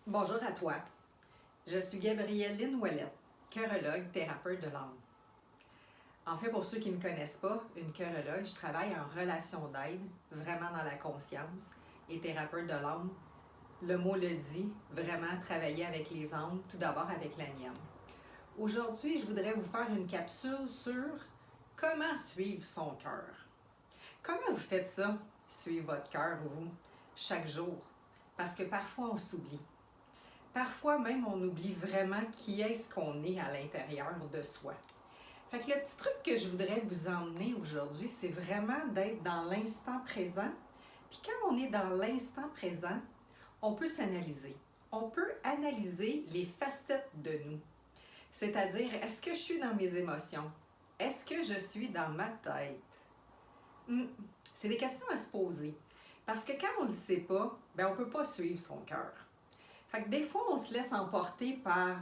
Bonjour à toi. Je suis Gabrielle Lynn Ouellette, chorologue, thérapeute de l'âme. En fait, pour ceux qui ne me connaissent pas, une chorologue, je travaille en relation d'aide, vraiment dans la conscience, et thérapeute de l'âme. Le mot le dit, vraiment travailler avec les âmes, tout d'abord avec la mienne. Aujourd'hui, je voudrais vous faire une capsule sur comment suivre son cœur. Comment vous faites ça, suivre votre cœur, vous, chaque jour? Parce que parfois, on s'oublie. Parfois même, on oublie vraiment qui est-ce qu'on est à l'intérieur de soi. Fait que le petit truc que je voudrais vous emmener aujourd'hui, c'est vraiment d'être dans l'instant présent. Puis quand on est dans l'instant présent, on peut s'analyser. On peut analyser les facettes de nous. C'est-à-dire, est-ce que je suis dans mes émotions? Est-ce que je suis dans ma tête? C'est des questions à se poser. Parce que quand on ne le sait pas, on ne peut pas suivre son cœur. Fait que des fois, on se laisse emporter par,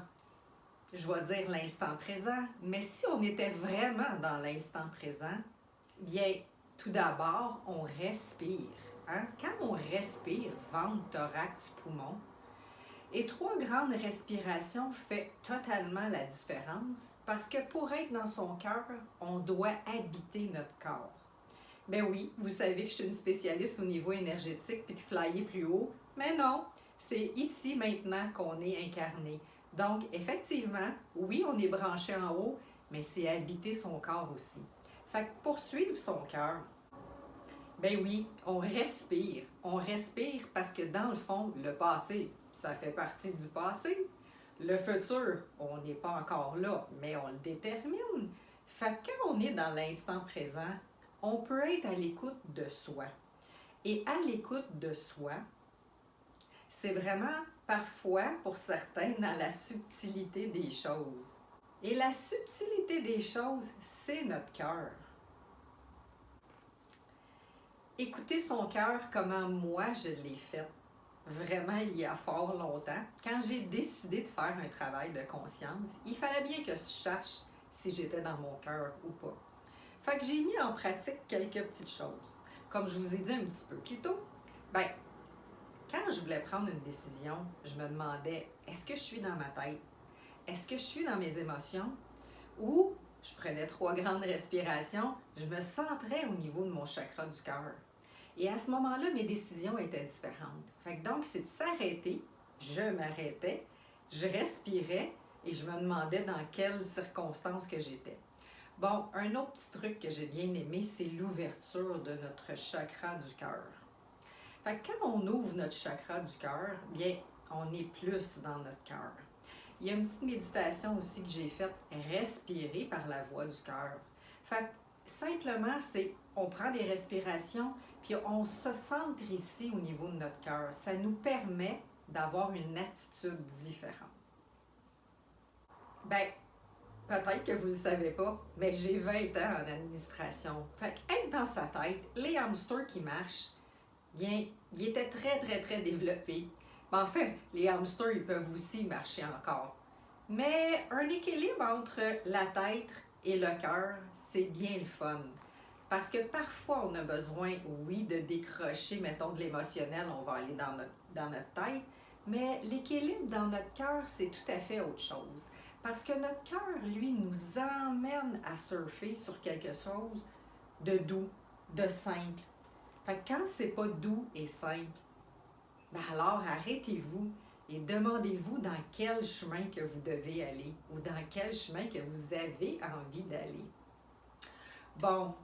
je vais dire, l'instant présent. Mais si on était vraiment dans l'instant présent, bien, tout d'abord, on respire. Hein? Quand on respire, ventre, thorax, poumon, et 3 grandes respirations fait totalement la différence parce que pour être dans son cœur, on doit habiter notre corps. Ben oui, vous savez que je suis une spécialiste au niveau énergétique puis de flyer plus haut, mais non, c'est ici maintenant qu'on est incarné. Donc, effectivement, oui, on est branché en haut, mais c'est habiter son corps aussi. Fait que pour suivre son cœur, ben oui, on respire. On respire parce que dans le fond, le passé, ça fait partie du passé. Le futur, on n'est pas encore là, mais on le détermine. Fait que quand on est dans l'instant présent, on peut être à l'écoute de soi. Et à l'écoute de soi, c'est vraiment parfois, pour certains, dans la subtilité des choses. Et la subtilité des choses, c'est notre cœur. Écouter son cœur, comment moi je l'ai fait, vraiment il y a fort longtemps. Quand j'ai décidé de faire un travail de conscience, il fallait bien que je sache si j'étais dans mon cœur ou pas. Fait que j'ai mis en pratique quelques petites choses. Comme je vous ai dit un petit peu plus tôt, quand je voulais prendre une décision, je me demandais, est-ce que je suis dans ma tête? Est-ce que je suis dans mes émotions? Ou je prenais 3 grandes respirations, je me centrais au niveau de mon chakra du cœur. Et à ce moment-là, mes décisions étaient différentes. Fait que donc, c'est de s'arrêter, je m'arrêtais, je respirais et je me demandais dans quelles circonstances que j'étais. Bon, un autre petit truc que j'ai bien aimé, c'est l'ouverture de notre chakra du cœur. Fait que quand on ouvre notre chakra du cœur, bien, on est plus dans notre cœur. Il y a une petite méditation aussi que j'ai faite, respirer par la voix du cœur. Fait que simplement, c'est, on prend des respirations, puis on se centre ici au niveau de notre cœur. Ça nous permet d'avoir une attitude différente. Peut-être que vous ne le savez pas, mais j'ai 20 ans en administration. Fait qu'être dans sa tête, les hamsters qui marchent, bien, ils étaient très, très, très développés. En fait, les hamsters, ils peuvent aussi marcher encore. Mais un équilibre entre la tête et le cœur, c'est bien le fun. Parce que parfois, on a besoin, oui, de décrocher, mettons, de l'émotionnel, on va aller dans notre tête, mais l'équilibre dans notre cœur, c'est tout à fait autre chose. Parce que notre cœur, lui, nous emmène à surfer sur quelque chose de doux, de simple. Fait que quand c'est pas doux et simple, alors arrêtez-vous et demandez-vous dans quel chemin que vous devez aller ou dans quel chemin que vous avez envie d'aller. Bon,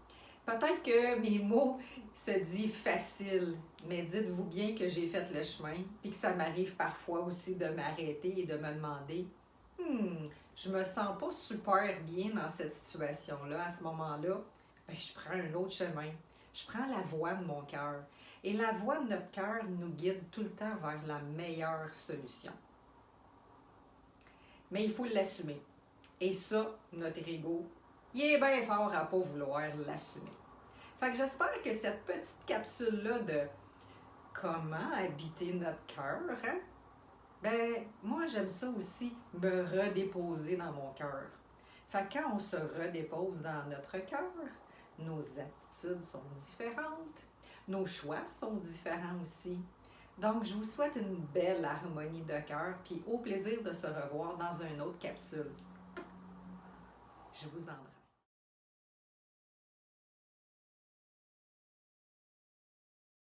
peut-être que mes mots se disent faciles, mais dites-vous bien que j'ai fait le chemin puis que ça m'arrive parfois aussi de m'arrêter et de me demander je me sens pas super bien dans cette situation-là, à ce moment-là, je prends un autre chemin. Je prends la voie de mon cœur. Et la voie de notre cœur nous guide tout le temps vers la meilleure solution. Mais il faut l'assumer. Et ça, notre ego, il est bien fort à ne pas vouloir l'assumer. Fait que j'espère que cette petite capsule-là de comment habiter notre cœur, moi j'aime ça aussi, me redéposer dans mon cœur. Fait que quand on se redépose dans notre cœur, nos attitudes sont différentes, nos choix sont différents aussi. Donc, je vous souhaite une belle harmonie de cœur, puis au plaisir de se revoir dans une autre capsule. Je vous embrasse.